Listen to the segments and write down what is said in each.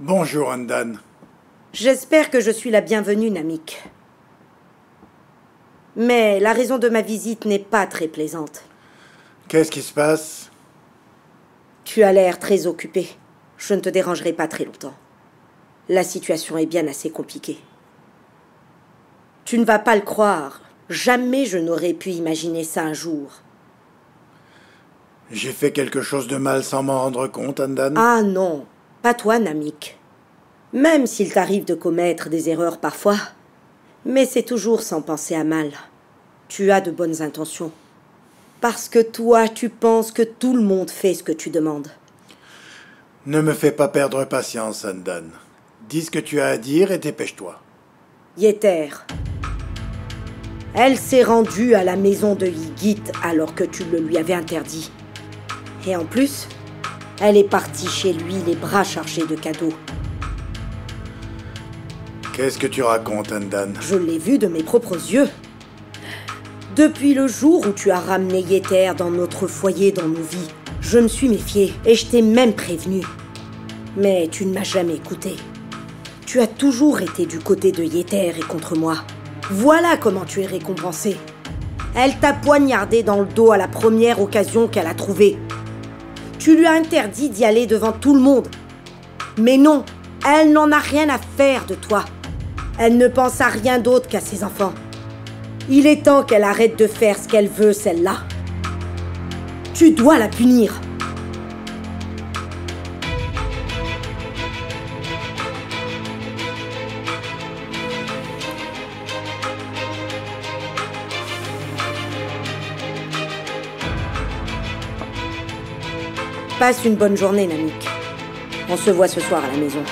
Bonjour, Andan. J'espère que je suis la bienvenue, Namik. Mais la raison de ma visite n'est pas très plaisante. Qu'est-ce qui se passe? Tu as l'air très occupé. Je ne te dérangerai pas très longtemps. La situation est bien assez compliquée. Tu ne vas pas le croire. Jamais je n'aurais pu imaginer ça un jour. J'ai fait quelque chose de mal sans m'en rendre compte, Andan. Ah non, pas toi, Namik. Même s'il t'arrive de commettre des erreurs parfois, mais c'est toujours sans penser à mal. Tu as de bonnes intentions. Parce que toi, tu penses que tout le monde fait ce que tu demandes. Ne me fais pas perdre patience, Andan. Dis ce que tu as à dire et dépêche-toi. Yeter. Elle s'est rendue à la maison de Yigit alors que tu le lui avais interdit. Et en plus, elle est partie chez lui les bras chargés de cadeaux. Qu'est-ce que tu racontes, Andan? Je l'ai vu de mes propres yeux. Depuis le jour où tu as ramené Yeter dans notre foyer, dans nos vies, je me suis méfiée et je t'ai même prévenu. Mais tu ne m'as jamais écouté. Tu as toujours été du côté de Yeter et contre moi. Voilà comment tu es récompensé. Elle t'a poignardé dans le dos à la première occasion qu'elle a trouvée. Tu lui as interdit d'y aller devant tout le monde. Mais non, elle n'en a rien à faire de toi. Elle ne pense à rien d'autre qu'à ses enfants. Il est temps qu'elle arrête de faire ce qu'elle veut, celle-là. Tu dois la punir. Passe une bonne journée, Namik. On se voit ce soir à la maison.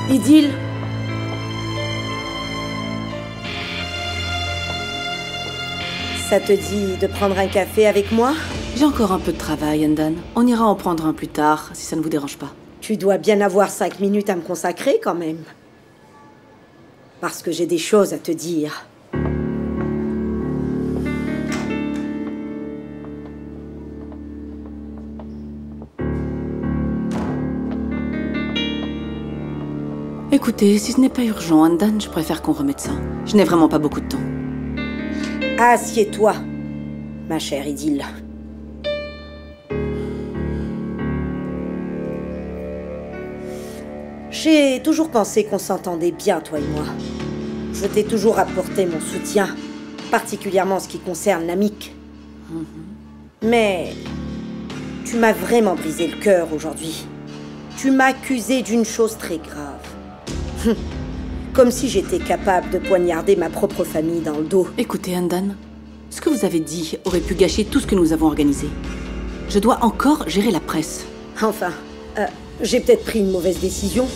Idil. Ça te dit de prendre un café avec moi ? J'ai encore un peu de travail, Andan. On ira en prendre un plus tard, si ça ne vous dérange pas. Tu dois bien avoir 5 minutes à me consacrer, quand même. Parce que j'ai des choses à te dire. Écoutez, si ce n'est pas urgent, Andan, je préfère qu'on remette ça. Je n'ai vraiment pas beaucoup de temps. Assieds-toi, ma chère Idil. J'ai toujours pensé qu'on s'entendait bien, toi et moi. Je t'ai toujours apporté mon soutien, particulièrement en ce qui concerne Namik. Mais tu m'as vraiment brisé le cœur aujourd'hui. Tu m'as accusé d'une chose très grave. Comme si j'étais capable de poignarder ma propre famille dans le dos. Écoutez, Andan, ce que vous avez dit aurait pu gâcher tout ce que nous avons organisé. Je dois encore gérer la presse. Enfin, j'ai peut-être pris une mauvaise décision.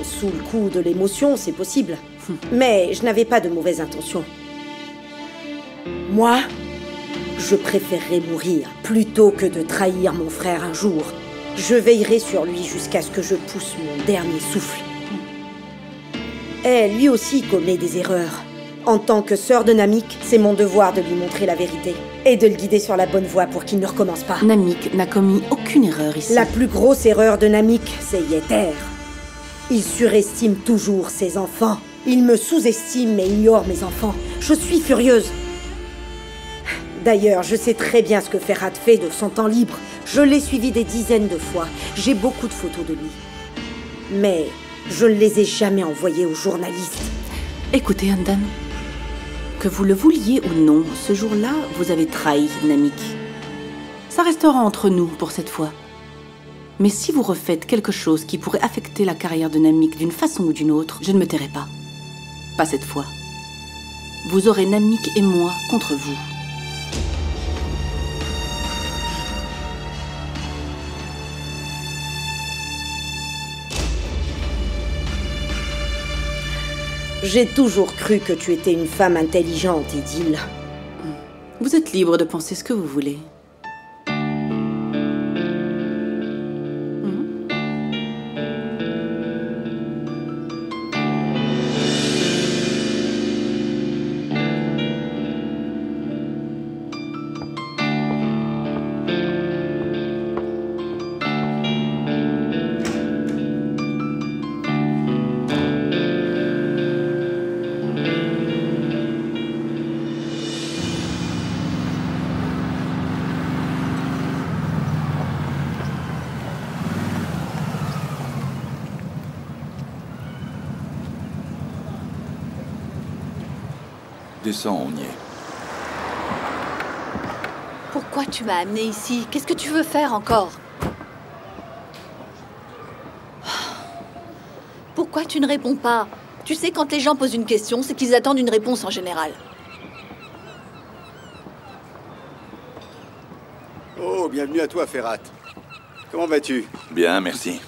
Sous le coup de l'émotion, c'est possible. Mais je n'avais pas de mauvaise intention. Moi, je préférerais mourir plutôt que de trahir mon frère un jour. Je veillerai sur lui jusqu'à ce que je pousse mon dernier souffle. Et lui aussi commet des erreurs. En tant que sœur de Namik, c'est mon devoir de lui montrer la vérité et de le guider sur la bonne voie pour qu'il ne recommence pas. Namik n'a commis aucune erreur ici. La plus grosse erreur de Namik, c'est Yeter. Il surestime toujours ses enfants. Il me sous-estime et ignore mes enfants. Je suis furieuse. D'ailleurs, je sais très bien ce que Ferhat fait de son temps libre. Je l'ai suivi des dizaines de fois. J'ai beaucoup de photos de lui. Mais je ne les ai jamais envoyées aux journalistes. Écoutez, Andan, que vous le vouliez ou non, ce jour-là, vous avez trahi Namik. Ça restera entre nous pour cette fois. Mais si vous refaites quelque chose qui pourrait affecter la carrière de Namik d'une façon ou d'une autre, je ne me tairai pas. Pas cette fois. Vous aurez Namik et moi contre vous. J'ai toujours cru que tu étais une femme intelligente, Idil. Vous êtes libre de penser ce que vous voulez. Descends, on y est. Pourquoi tu m'as amené ici? Qu'est-ce que tu veux faire encore? Pourquoi tu ne réponds pas? Tu sais, quand les gens posent une question, c'est qu'ils attendent une réponse en général. Oh, bienvenue à toi, Ferrat. Comment vas-tu? Bien, merci.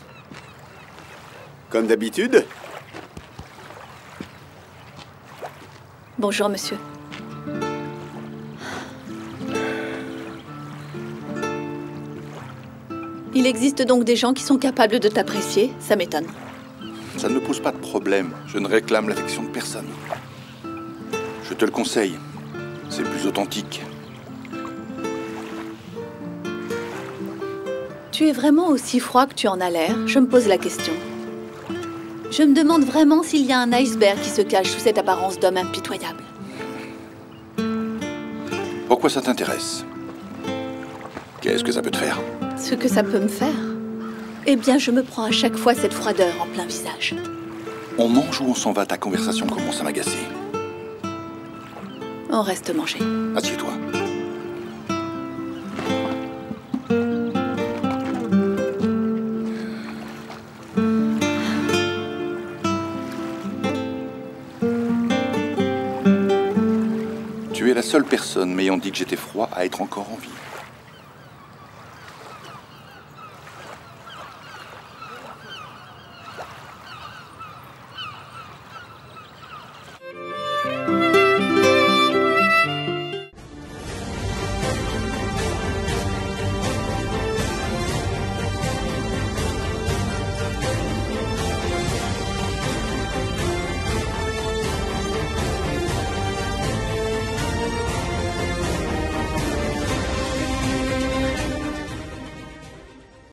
Comme d'habitude? Bonjour, monsieur. Il existe donc des gens qui sont capables de t'apprécier? Ça m'étonne. Ça ne me pose pas de problème. Je ne réclame l'affection de personne. Je te le conseille. C'est plus authentique. Tu es vraiment aussi froid que tu en as l'air? Je me pose la question. Je me demande vraiment s'il y a un iceberg qui se cache sous cette apparence d'homme impitoyable. Pourquoi ça t'intéresse? Qu'est-ce que ça peut te faire? Ce que ça peut me faire? Eh bien, je me prends à chaque fois cette froideur en plein visage. On mange ou on s'en va? Ta conversation commence à m'agacer. On reste manger. Assieds-toi. Tu es la seule personne m'ayant dit que j'étais froid à être encore en vie.